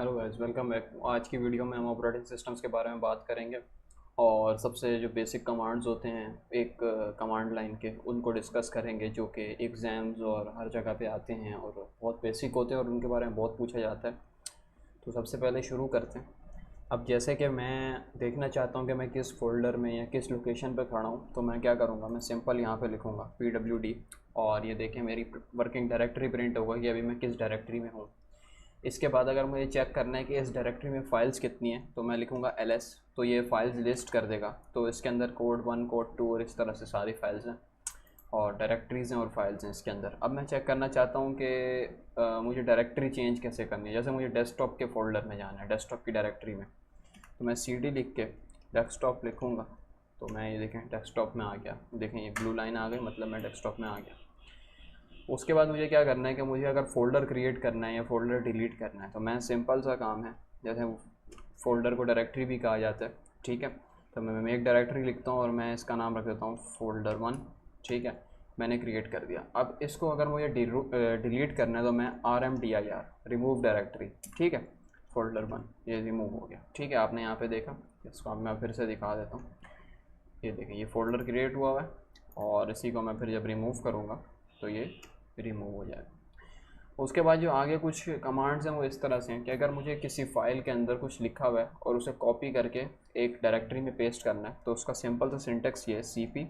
Hello guys, welcome back. आज की video में हम ऑपरेटिंग सिस्टम्स के बारे में बात करेंगे और सबसे जो बेसिक कमांड्स होते हैं एक कमांड लाइन के, उनको डिस्कस करेंगे जो कि एग्ज़ाम्स और हर जगह पे आते हैं और बहुत बेसिक होते हैं और उनके बारे में बहुत पूछा जाता है। तो सबसे पहले शुरू करते हैं। अब जैसे कि मैं देखना चाहता हूँ कि मैं किस फ़ोल्डर में या किस लोकेशन पे खड़ा हूँ, तो मैं क्या करूँगा, मैं सिंपल यहाँ पे लिखूँगा PWD और ये देखें मेरी वर्किंग डायरेक्टरी प्रिंट होगा कि अभी मैं किस डायरेक्टरी में हूँ। इसके बाद अगर मुझे चेक करना है कि इस डायरेक्टरी में फ़ाइल्स कितनी हैं, तो मैं लिखूँगा ls, तो ये फ़ाइल्स लिस्ट कर देगा। तो इसके अंदर कोड 1 कोड 2 और इस तरह से सारी फाइल्स हैं और डायरेक्टरीज़ हैं और फाइल्स हैं इसके अंदर। अब मैं चेक करना चाहता हूँ कि मुझे डायरेक्टरी चेंज कैसे करनी है। जैसे मुझे डेस्कटॉप के फ़ोल्डर में जाना है, डेस्कटॉप की डायरेक्टरी में, तो मैं cd लिख के डेस्कटॉप लिखूँगा। तो मैं ये देखें डेस्कटॉप में आ गया, देखें ये ब्लू लाइन आ गई, मतलब मैं डेस्कटॉप में आ गया। उसके बाद मुझे क्या करना है कि मुझे अगर फ़ोल्डर क्रिएट करना है या फ़ोल्डर डिलीट करना है, तो मैं सिंपल सा काम है, जैसे फ़ोल्डर को डायरेक्टरी भी कहा जाता है, ठीक है। तो मैं एक डायरेक्टरी लिखता हूँ और मैं इसका नाम रख देता हूँ folder1, ठीक है। मैंने क्रिएट कर दिया। अब इसको अगर मुझे डिलीट करना है तो मैं RMDIR, रिमूव डायरेक्टरी, ठीक है। folder1 ये रिमूव हो गया, ठीक है। आपने यहाँ पे देखा, इसको अब मैं फिर से दिखा देता हूँ। ये देखें ये फ़ोल्डर क्रिएट हुआ हुआ है और इसी को मैं फिर जब रिमूव करूँगा तो ये रिमूव हो जाएगा। उसके बाद जो आगे कुछ कमांड्स हैं वो इस तरह से हैं कि अगर मुझे किसी फ़ाइल के अंदर कुछ लिखा हुआ है और उसे कॉपी करके एक डायरेक्टरी में पेस्ट करना है, तो उसका सिंपल सा सिंटेक्स ये है CP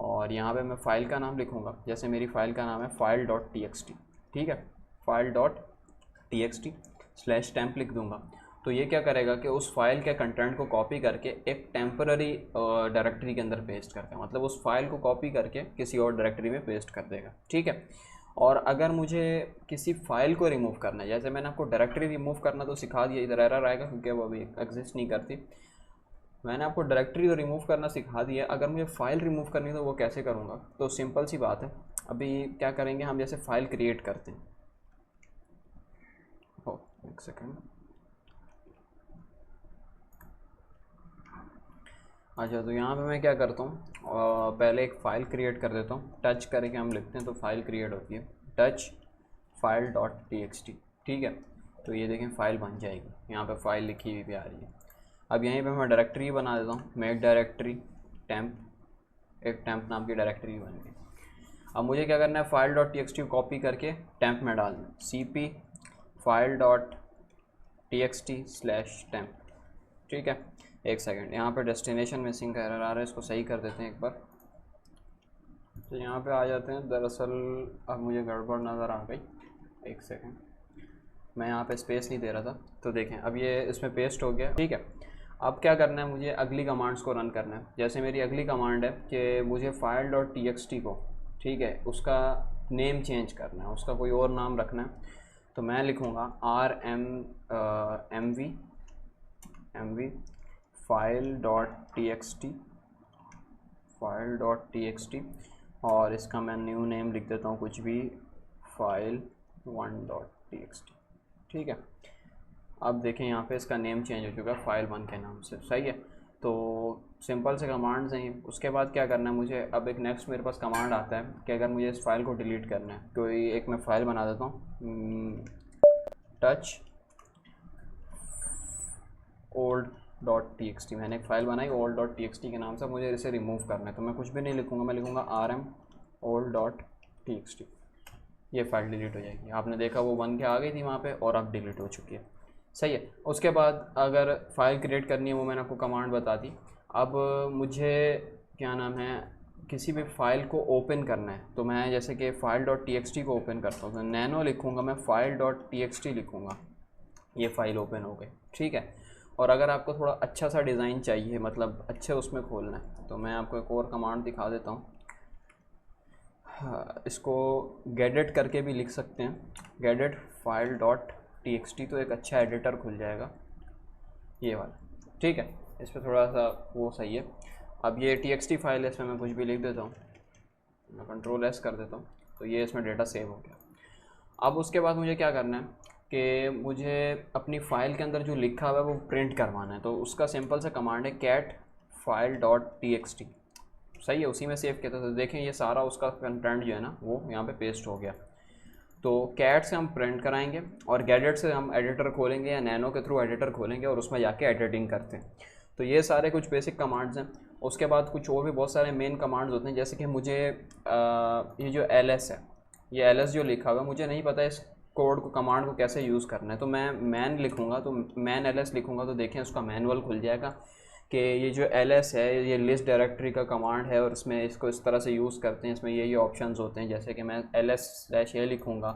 और यहाँ पे मैं फ़ाइल का नाम लिखूँगा। जैसे मेरी फ़ाइल का नाम है file.txt, ठीक है। file.txt/temp लिख दूँगा। तो ये क्या करेगा कि उस फाइल के कंटेंट को कॉपी करके एक टेम्पररी डायरेक्टरी के अंदर पेस्ट करता है, मतलब उस फाइल को कॉपी करके किसी और डायरेक्टरी में पेस्ट कर देगा, ठीक है। और अगर मुझे किसी फ़ाइल को रिमूव करना है, जैसे मैंने आपको डायरेक्टरी रिमूव करना तो सिखा दिया, इधर एरर आएगा क्योंकि वो अभी एग्जिस्ट नहीं करती। मैंने आपको डायरेक्टरी तो रिमूव करना सिखा दिया, अगर मुझे फ़ाइल रिमूव करनी है तो वो कैसे करूँगा। तो सिंपल सी बात है, अभी क्या करेंगे हम, जैसे फ़ाइल क्रिएट करते हैं। हो एक सेकेंड, अच्छा। तो यहाँ पे मैं क्या करता हूँ, पहले एक फ़ाइल क्रिएट कर देता हूँ। टच करके हम लिखते हैं तो फाइल क्रिएट होती है, टच file.txt, ठीक है। तो ये देखें फ़ाइल बन जाएगी, यहाँ पे फ़ाइल लिखी हुई भी आ रही है। अब यहीं पे मैं डायरेक्टरी बना देता हूँ, मेक डायरेक्टरी टेम्प, एक टेम्प नाम की डायरेक्टरी बन गई। अब मुझे क्या करना है, file.txt को कॉपी करके टेम्प में डालना है, CP file.txt/temp, ठीक है। एक सेकंड, यहाँ पे डेस्टिनेशन मिसिंग का एरर आ रहा है, इसको सही कर देते हैं एक बार। तो यहाँ पे आ जाते हैं, दरअसल अब मुझे गड़बड़ नज़र आ गई, एक सेकंड, मैं यहाँ पे स्पेस नहीं दे रहा था। तो देखें अब ये इसमें पेस्ट हो गया, ठीक है। अब क्या करना है, मुझे अगली कमांड्स को रन करना है। जैसे मेरी अगली कमांड है कि मुझे file.txt को, ठीक है, उसका नेम चेंज करना है, उसका कोई और नाम रखना है। तो मैं लिखूँगा mv file.txt और इसका मैं न्यू नेम लिख देता हूँ कुछ भी, file1.txt, ठीक है। अब देखें यहाँ पे इसका नेम चेंज हो चुका है file1 के नाम से, सही है। तो सिंपल से कमांड्स हैं। उसके बाद क्या करना है मुझे, अब एक नेक्स्ट मेरे पास कमांड आता है कि अगर मुझे इस फाइल को डिलीट करना है, कोई एक मैं फ़ाइल बना देता हूँ, टच old.txt, मैंने एक फ़ाइल बनाई old.txt के नाम से, मुझे इसे रिमूव करना है। तो मैं कुछ भी नहीं लिखूँगा, मैं लिखूँगा rm old.txt, ये फ़ाइल डिलीट हो जाएगी। आपने देखा वो बन के आ गई थी वहाँ पे और अब डिलीट हो चुकी है, सही है। उसके बाद अगर फ़ाइल क्रिएट करनी है, वो मैंने आपको कमांड बता दी। अब मुझे क्या नाम है, किसी भी फ़ाइल को ओपन करना है, तो मैं जैसे कि file.txt को ओपन करता हूँ तो नैनो लिखूँगा, मैं file.txt लिखूँगा, ये फ़ाइल ओपन हो गई, ठीक है। और अगर आपको थोड़ा अच्छा सा डिज़ाइन चाहिए, मतलब अच्छे उसमें खोलना है, तो मैं आपको एक और कमांड दिखा देता हूँ। हाँ, इसको गेडेट करके भी लिख सकते हैं, गेडेट file.txt, तो एक अच्छा एडिटर खुल जाएगा, ये वाला, ठीक है। इस पर थोड़ा सा वो सही है। अब ये txt फाइल है, इसमें मैं कुछ भी लिख देता हूँ, मैं Ctrl+S कर देता हूँ, तो ये इसमें डेटा सेव हो गया। अब उसके बाद मुझे क्या करना है कि मुझे अपनी फ़ाइल के अंदर जो लिखा हुआ है वो प्रिंट करवाना है। तो उसका सिंपल सा कमांड है cat file.txt, सही है, उसी में सेव किया था। तो देखें ये सारा उसका कंटेंट जो है ना वो यहाँ पे पेस्ट हो गया। तो कैट से हम प्रिंट कराएंगे और गैजेट से हम एडिटर खोलेंगे या नैनो के थ्रू एडिटर खोलेंगे और उसमें जाके एडिटिंग करते हैं। तो ये सारे कुछ बेसिक कमांड्स हैं। उसके बाद कुछ और भी बहुत सारे मेन कमांड्स होते हैं, जैसे कि मुझे ये जो ls है, ये ls जो लिखा हुआ है मुझे नहीं पता इस कोड को, कमांड को कैसे यूज़ करना है। तो मैं मैन लिखूँगा, तो मैन ls लिखूँगा तो देखें उसका मैनुअल खुल जाएगा कि ये जो ls है ये लिस्ट डायरेक्टरी का कमांड है और इसमें इसको इस तरह से यूज़ करते हैं, इसमें ये ऑप्शंस होते हैं। जैसे कि मैं ls/a लिखूँगा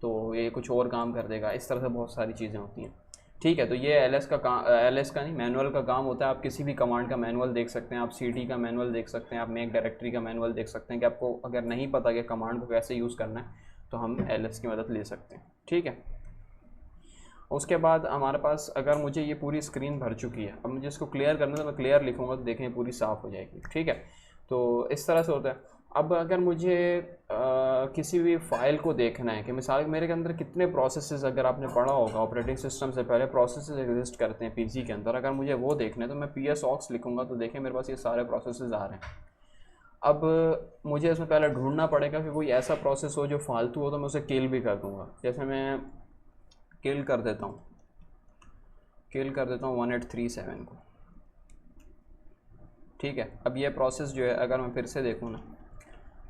तो ये कुछ और काम कर देगा, इस तरह से बहुत सारी चीज़ें होती हैं। ठीक है, तो ये ls का काम, ls का नहीं, मैनुअल का काम होता है। आप किसी भी कमांड का मैनुअल देख सकते हैं, आप cd का मैनुअल देख सकते हैं, आप मेक डायरेक्टरी का मैनुअल देख सकते हैं कि आपको अगर नहीं पता कि कमांड को कैसे यूज़ करना है तो हम ls की मदद ले सकते हैं। ठीक है, उसके बाद हमारे पास अगर मुझे ये पूरी स्क्रीन भर चुकी है, अब मुझे इसको क्लियर करना है तो मैं क्लियर लिखूँगा तो देखें पूरी साफ़ हो जाएगी। ठीक है, तो इस तरह से होता है। अब अगर मुझे किसी भी फाइल को देखना है कि मिसाल मेरे के अंदर कितने प्रोसेसेस, अगर आपने पढ़ा होगा ऑपरेटिंग सिस्टम से पहले प्रोसेसेस एग्जिस्ट करते हैं पीसी के अंदर, अगर मुझे वो देखना है तो मैं psaux लिखूँगा तो देखें मेरे पास ये सारे प्रोसेसेस आ रहे हैं। अब मुझे इसमें पहले ढूंढना पड़ेगा कि कोई ऐसा प्रोसेस हो जो फालतू हो तो मैं उसे किल भी कर दूँगा। जैसे मैं किल कर देता हूँ 1837 को। ठीक है, अब ये प्रोसेस जो है अगर मैं फिर से देखूँ ना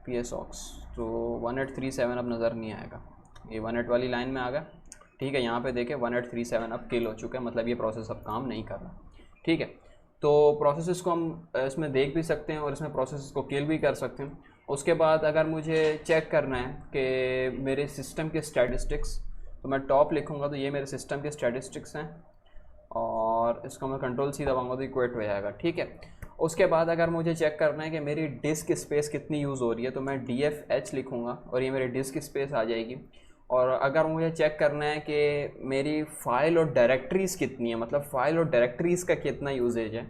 psaux तो 1837 अब नज़र नहीं आएगा, ये 18 वाली लाइन में आ गया। ठीक है, यहाँ पे देखें 1837 अब किल हो चुका है, मतलब ये प्रोसेस अब काम नहीं कर रहा। ठीक है, तो प्रोसेसेस को हम इसमें देख भी सकते हैं और इसमें प्रोसेस को किल भी कर सकते हैं। उसके बाद अगर मुझे चेक करना है कि मेरे सिस्टम के स्टैटिस्टिक्स, तो मैं टॉप लिखूँगा तो ये मेरे सिस्टम के स्टैटिस्टिक्स हैं और इसको मैं Ctrl+C दबाऊँगा तो इक्वेट हो जाएगा। ठीक है, उसके बाद अगर मुझे चेक करना है कि मेरी डिस्क स्पेस कितनी यूज़ हो रही है तो मैं dfh लिखूँगा और ये मेरी डिस्क स्पेस आ जाएगी। और अगर मुझे चेक करना है कि मेरी फ़ाइल और डायरेक्टरीज़ कितनी है, मतलब फ़ाइल और डायरेक्टरीज़ का कितना यूजेज है,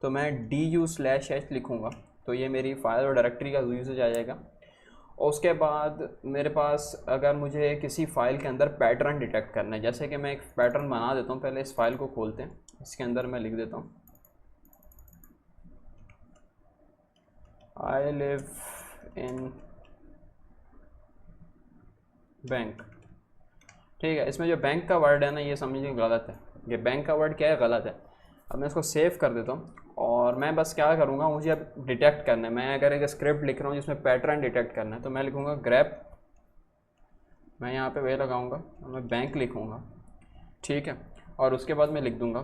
तो मैं du/h लिखूँगा तो ये मेरी फ़ाइल और डायरेक्टरी का यूजेज आ जाएगा। और उसके बाद मेरे पास अगर मुझे किसी फ़ाइल के अंदर पैटर्न डिटेक्ट करना है, जैसे कि मैं एक पैटर्न बना देता हूँ, पहले इस फाइल को खोलते हैं, इसके अंदर मैं लिख देता हूँ I live in बैंक। ठीक है, इसमें जो बैंक का वर्ड है ना ये समझिए गलत है, ये बैंक का वर्ड क्या है, गलत है। अब मैं इसको सेव कर देता हूँ और मैं बस क्या करूँगा, मुझे अब डिटेक्ट करना है। मैं अगर एक स्क्रिप्ट लिख रहा हूँ जिसमें पैटर्न डिटेक्ट करना है तो मैं लिखूँगा grep, मैं यहाँ पे वे लगाऊँगा और मैं बैंक लिखूँगा। ठीक है, और उसके बाद मैं लिख दूँगा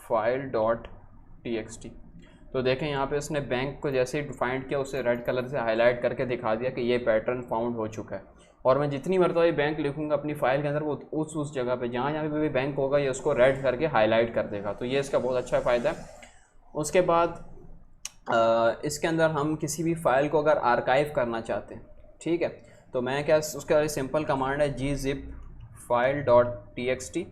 file.txt। तो देखें यहाँ पे उसने बैंक को जैसे ही फाइंड किया उसे रेड कलर से हाईलाइट करके दिखा दिया कि ये पैटर्न फाउंड हो चुका है। और मैं जितनी मरतबा ये बैंक लिखूँगा अपनी फ़ाइल के अंदर वो उस जगह पे जहाँ जहाँ पे भी बैंक होगा ये उसको रेड करके हाईलाइट कर देगा। तो ये इसका बहुत अच्छा फ़ायदा है। उसके बाद इसके अंदर हम किसी भी फ़ाइल को अगर आर्काइव करना चाहते हैं, ठीक है, तो मैं क्या, उसका सिंपल कमांड है gzip file.txt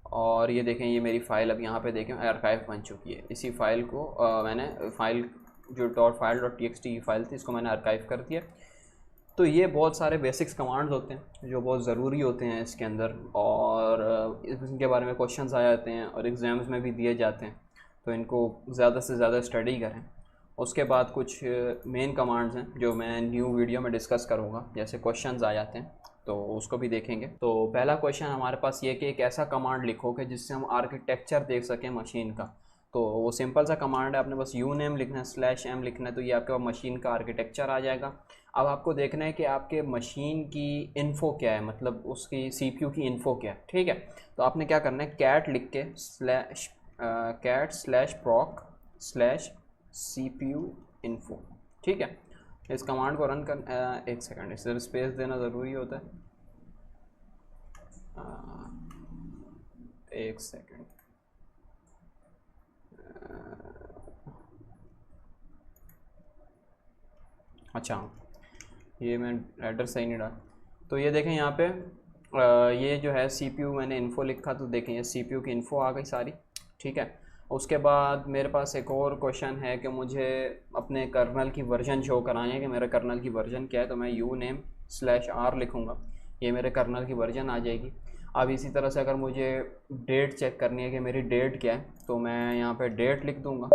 और ये देखें ये मेरी फ़ाइल अब यहाँ पे देखें आर्काइव बन चुकी है। इसी फाइल को मैंने फाइल जो file.txt की फ़ाइल थी इसको मैंने आर्काइव कर दिया। तो ये बहुत सारे बेसिक्स कमांड्स होते हैं जो बहुत ज़रूरी होते हैं इसके अंदर और इनके बारे में क्वेश्चंस आ जाते हैं और एग्ज़ाम्स में भी दिए जाते हैं, तो इनको ज़्यादा से ज़्यादा स्टडी करें। उसके बाद कुछ मेन कमांड्स हैं जो मैं न्यू वीडियो में डिस्कस करूँगा, जैसे क्वेश्चंस आ जाते हैं तो उसको भी देखेंगे। तो पहला क्वेश्चन हमारे पास ये कि एक ऐसा कमांड लिखो कि जिससे हम आर्किटेक्चर देख सकें मशीन का। तो वो सिंपल सा कमांड है, आपने बस uname लिखना है /m लिखना है तो ये आपके मशीन का आर्किटेक्चर आ जाएगा। अब आपको देखना है कि आपके मशीन की इन्फो क्या है, मतलब उसकी CPU की इन्फो क्या है। ठीक है, तो आपने क्या करना है, कैट लिख के /cat/proc/CPU info। ठीक है, इस कमांड को रन कर एक सेकंड, इसे स्पेस देना ज़रूरी होता है। एक सेकंड, अच्छा ये मैं एड्रेस सही नहीं डाला। तो ये देखें यहाँ पे ये जो है CPU मैंने इन्फो लिखा तो देखें ये CPU की इन्फो आ गई सारी। ठीक है, उसके बाद मेरे पास एक और क्वेश्चन है कि मुझे अपने कर्नल की वर्जन शो करानी है कि मेरा कर्नल की वर्जन क्या है, तो मैं uname/r लिखूँगा, ये मेरे कर्नल की वर्जन आ जाएगी। अब इसी तरह से अगर मुझे डेट चेक करनी है कि मेरी डेट क्या है तो मैं यहाँ पे डेट लिख दूँगा,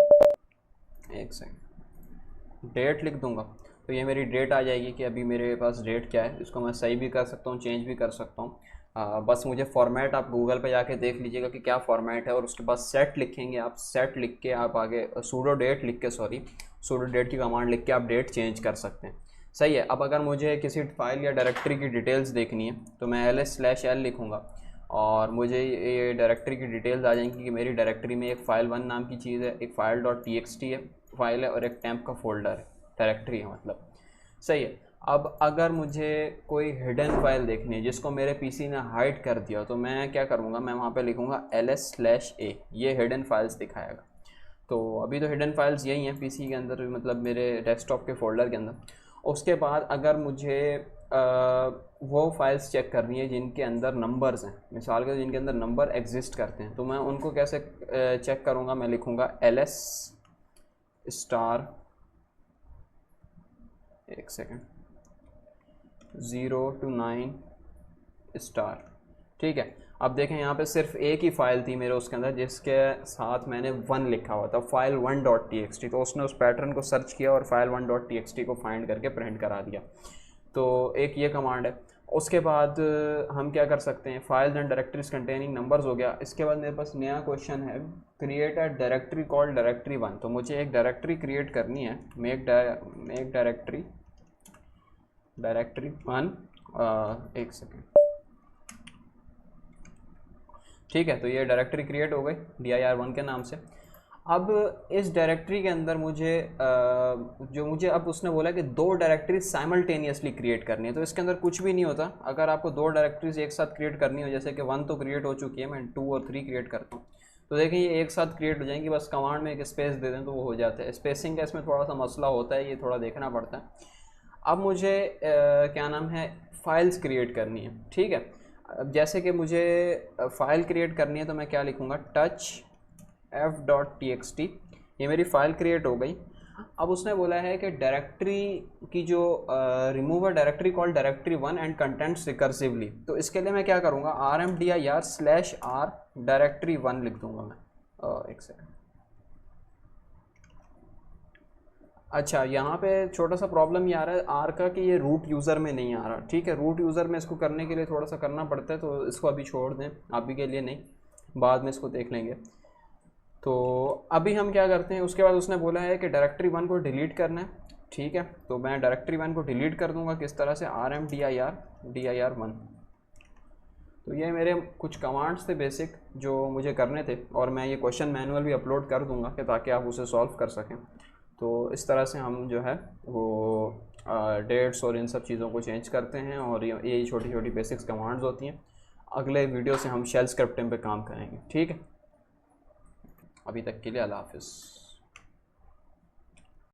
एक सेकंड, डेट लिख दूँगा तो ये मेरी डेट आ जाएगी कि अभी मेरे पास डेट क्या है। इसको मैं सही भी कर सकता हूँ, चेंज भी कर सकता हूँ। बस मुझे फॉर्मेट आप गूगल पे जाके देख लीजिएगा कि क्या फॉर्मेट है, और उसके बाद सेट लिखेंगे आप। सेट लिख के आप आगे सूडो डेट लिख के, सूडो डेट की कमांड लिख के आप डेट चेंज कर सकते हैं। सही है। अब अगर मुझे किसी फाइल या डायरेक्टरी की डिटेल्स देखनी है तो मैं ls/l लिखूँगा और मुझे ये डायरेक्टरी की डिटेल्स आ जाएंगी कि मेरी डायरेक्टरी में एक file1 नाम की चीज़ है, एक file.txt है फाइल है, और एक temp का फोल्डर है, डायरेक्टरी है मतलब। सही है। अब अगर मुझे कोई हिडन फाइल देखनी है जिसको मेरे पीसी ने हाइड कर दिया, तो मैं क्या करूँगा, मैं वहाँ पे लिखूँगा ls/a, ये हिडन फाइल्स दिखाएगा। तो अभी तो हिडन फाइल्स यही हैं पीसी के अंदर, मतलब मेरे डेस्कटॉप के फोल्डर के अंदर। उसके बाद अगर मुझे वो फाइल्स चेक करनी है जिनके अंदर नंबर्स हैं, मिसाल के जिनके अंदर नंबर एग्जिस्ट करते हैं, तो मैं उनको कैसे चेक करूँगा, मैं लिखूँगा ls स्टार, एक सेकेंड, 0 to 9 स्टार। ठीक है। अब देखें यहाँ पे सिर्फ एक ही फाइल थी मेरे उसके अंदर जिसके साथ मैंने 1 लिखा हुआ था, file1.txt, तो उसने उस पैटर्न को सर्च किया और file1.txt को फाइंड करके प्रिंट करा दिया। तो एक ये कमांड है। उसके बाद हम क्या कर सकते हैं, files and directories containing numbers हो गया। इसके बाद मेरे पास नया क्वेश्चन है, create a directory called directory. तो मुझे एक डायरेक्टरी क्रिएट करनी है, मेक डायरेक्टरी1, एक सेकेंड। ठीक है। तो ये डायरेक्टरी क्रिएट हो गई dir1 के नाम से। अब इस डायरेक्टरी के अंदर मुझे जो मुझे अब उसने बोला कि 2 डायरेक्टरीज साइमल्टेनियसली क्रिएट करनी है। तो इसके अंदर कुछ भी नहीं होता। अगर आपको 2 डायरेक्टरीज एक साथ क्रिएट करनी हो, जैसे कि 1 तो क्रिएट हो चुकी है, मैं 2 और 3 क्रिएट करता हूँ, तो देखें ये एक साथ क्रिएट हो जाएंगी। बस कमांड में एक स्पेस दे दें तो वो हो जाता है। स्पेसिंग का इसमें थोड़ा सा मसला होता है, ये थोड़ा देखना पड़ता है। अब मुझे क्या नाम है, फाइल्स क्रिएट करनी है। ठीक है। अब जैसे कि मुझे फ़ाइल क्रिएट करनी है तो मैं क्या लिखूँगा, touchf.txt, ये मेरी फ़ाइल क्रिएट हो गई। अब उसने बोला है कि डायरेक्टरी की जो remover directory call directory and contents recursively, तो इसके लिए मैं क्या करूँगा, rmdir/r डायरेक्टरी1 लिख दूँगा मैं। एक सेकंड। अच्छा, यहाँ पे छोटा सा प्रॉब्लम ये आ रहा है आर का कि ये रूट यूज़र में नहीं आ रहा। ठीक है। रूट यूज़र में इसको करने के लिए थोड़ा सा करना पड़ता है, तो इसको अभी छोड़ दें, अभी के लिए नहीं, बाद में इसको देख लेंगे। तो अभी हम क्या करते हैं, उसके बाद उसने बोला है कि डायरेक्टरी1 को डिलीट करना है। ठीक है। तो मैं डायरेक्टरी1 को डिलीट कर दूँगा, किस तरह से, rmdir1। तो ये मेरे कुछ कमांड्स थे बेसिक जो मुझे करने थे, और मैं ये क्वेश्चन मैनुअल भी अपलोड कर दूँगा कि ताकि आप उसे सॉल्व कर सकें। तो इस तरह से हम जो है वो डेट्स और इन सब चीज़ों को चेंज करते हैं, और ये छोटी छोटी बेसिक्स कमांड्स होती हैं। अगले वीडियो से हम शेल स्क्रिप्टिंग पे काम करेंगे। ठीक है। अभी तक के लिए अल्लाह हाफ़िज़।